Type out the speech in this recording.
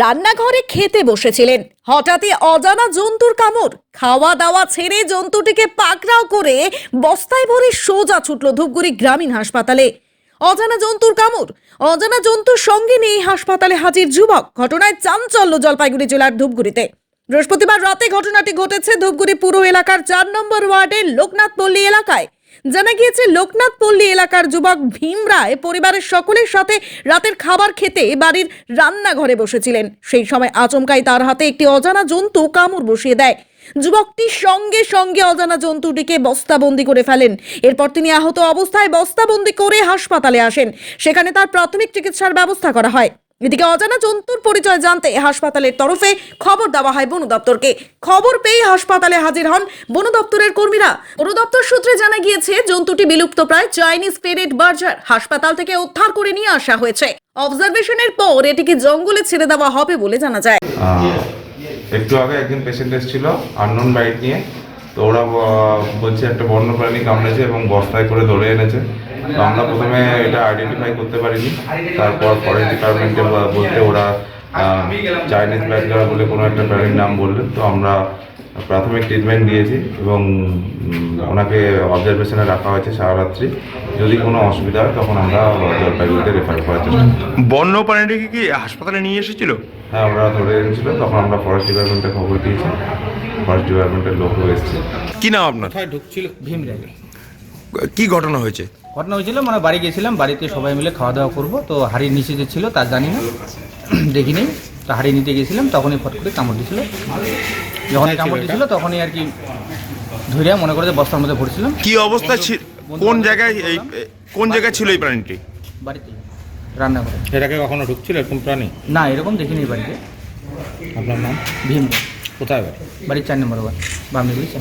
রান্নাঘরে খেতে বসেছিলেন, হঠাৎই অজানা জন্তুর কামড়। খাওয়া দাওয়া ছেড়ে জন্তুটিকে পাকড়াও করে বস্তায় ভরে সোজা ছুটল ধূপগুড়ি গ্রামীণ হাসপাতালে। অজানা জন্তুর কামড়, অজানা জন্তুর সঙ্গে নিয়ে হাসপাতালে হাজির যুবক। ঘটনায় চাঞ্চল্য জলপাইগুড়ি জেলার ধূপগুড়িতে। বৃহস্পতিবার রাতে ঘটনাটি ঘটেছে ধূপগুড়ি পুর এলাকার ৪ নম্বর ওয়ার্ডের লোকনাথ পল্লী এলাকায়। জানা গিয়েছে, লোকনাথ পল্লী এলাকার যুবক ভীম রায় পরিবারের সকলের সাথে রাতের খাবার খেতে বাড়ির রান্নাঘরে বসেছিলেন। সেই সময় আচমকাই তার হাতে একটি অজানা জন্তু কামড় বসিয়ে দেয়। যুবকটি সঙ্গে সঙ্গে অজানা জন্তুটিকে বস্তাবন্দি করে ফেলেন। এরপর তিনি আহত অবস্থায় বস্তাবন্দি করে হাসপাতালে আসেন। সেখানে তার প্রাথমিক চিকিৎসার ব্যবস্থা করা হয়। এদিকে অজানা জন্তুর পরিচয় জানতে হাসপাতালের তরফে খবর দেওয়া হয় বন দপ্তরকে। খবর পেয়ে হাসপাতালে হাজির হন বন দপ্তরের কর্মীরা। বন দপ্তর সূত্রে জানা গিয়েছে, জন্তুটি বিলুপ্তপ্রায় চাইনিজ পেরেড বার্জার হাসপাতাল থেকে উদ্ধার করে নিয়ে আসা হয়েছে। অবজারভেশনের পর এটিকে জঙ্গলে ছেড়ে দেওয়া হবে বলে জানা যায়। একটু আগে একজন পেশেন্ট এসেছিল আননোন বাইট নিয়ে, তো ওরা বলছে একটা বন্যপ্রাণী কামড়েছে এবং বস্তায় করে ধরে এনেছে। তো আমরা প্রথমে এটা আইডেন্টিফাই করতে পারিনি, তারপর ফরেস্ট ডিপার্টমেন্টে বলতে ওরা চাইনিজ ব্যাগরা বলে কোনো একটা প্রাণীর নাম বললেন। তো আমরা প্রাথমিক ট্রিটমেন্ট দিয়েছি এবং ওনাকে অবজারভেশনে রাখা হয়েছে সারা রাত্রি। যদি কোনো অসুবিধা হয় তখন আমরা জলপাইগুড়িতে রেফার করার চেষ্টা করি। বন্যপ্রাণীটিকে কি হাসপাতালে নিয়ে এসেছিল? হ্যাঁ, ওরা ধরে এনেছিল, তখন আমরা ফরেস্ট ডিপার্টমেন্টে খবর দিয়েছি। ফরেস্ট ডিপার্টমেন্টের লোকও এসেছে। কি নাম আপনার? কোথায় ঢুকছিল? ভীম রায়। কি ঘটনা হয়েছে? ঘটনা হয়েছিল মানে বাড়ি গেছিলাম, বাড়িতে সবাই মিলে খাওয়া দাওয়া করবো, তো হাড়ির নিচে যে ছিল তার জানি না, দেখিনি। তো হাড়ি নিতে গেছিলাম, তখনই ফট করে কামড় দিয়েছিল। যখনই কামড় দিয়েছিল তখনই আর কি ধরিয়া মনে করে যে বস্তার মধ্যে ভরছিলাম। কি অবস্থা ছিল? কোন জায়গায় ছিল এই প্রাণীটি? বাড়িতে রান্না করে। এর আগে কখনো ঢুকছিল এরকম প্রাণী? না, এরকম দেখিনি বাড়িতে। আপনার নাম? ভীম রায়। কোথায় বাড়ি? বাড়ির ৪ নম্বর ওয়ার্ড, বামদিগুড়ি ৪